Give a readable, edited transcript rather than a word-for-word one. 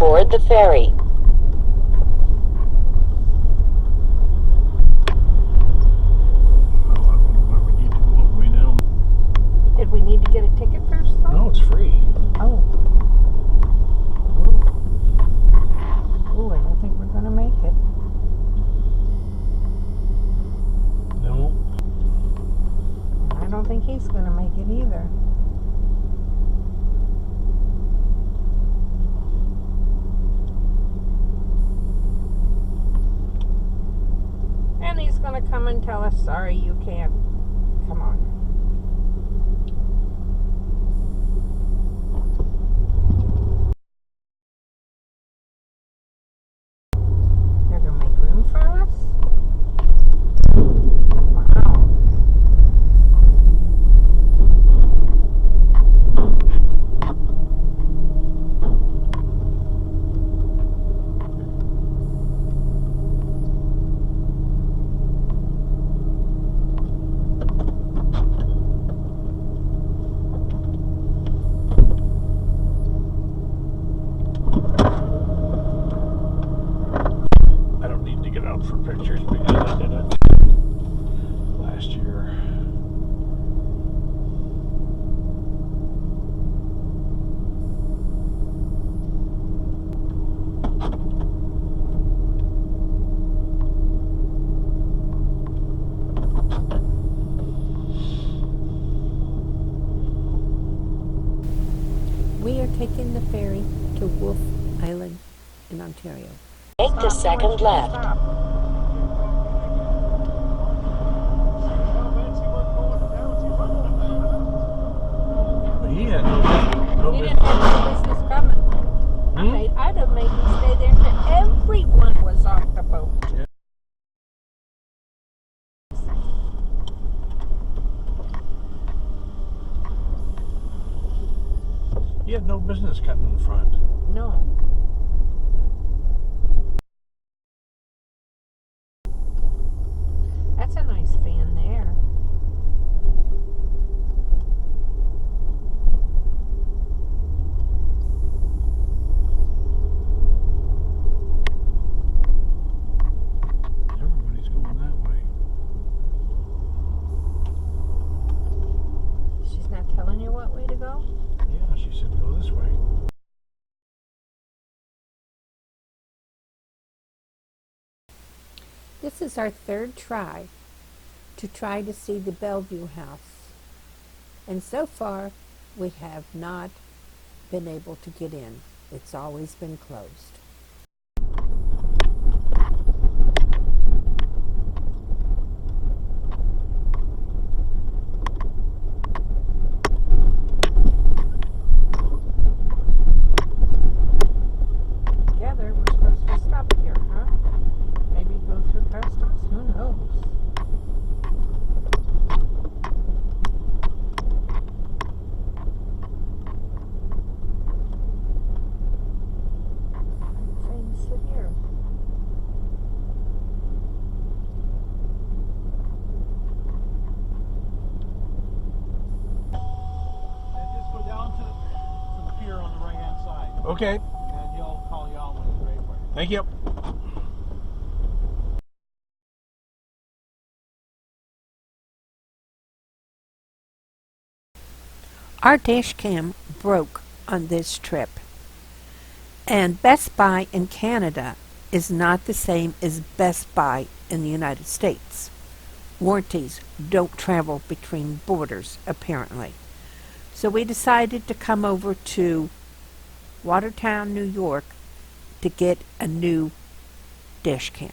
board the ferry. Well, I don't know why we need to go all the way down. Did we need to get a ticket first, though? No, it's free. Oh. Ooh, I don't think we're going to make it. No. I don't think he's going to make it either. And he's going to come and tell us, sorry, you can't. Come on. They're going to make room for us? Wow. I don't need to get out for pictures because I did it last year. We are taking the ferry to Wolfe Island in Ontario. Make the second left. Stop. But he had no He business. didn't have no business coming. I'd have made him stay there till everyone was off the boat. Yeah. He had no business cutting in front. No. That's a nice fan there. Everybody's going that way. She's not telling you what way to go? Yeah, she said go this way. This is our third try to see the Bellevue house. And so far, we have not been able to get in. It's always been closed. Together, we're supposed to stop here, huh? Maybe go through customs. Who knows? I'd say you sit here. And just go down to the pier on the right-hand side, Okay, and he'll call you out when he's ready for you. thank you. Our dash cam broke on this trip. And Best Buy in Canada is not the same as Best Buy in the United States. Warranties don't travel between borders, apparently. So we decided to come over to Watertown, New York to get a new dash cam.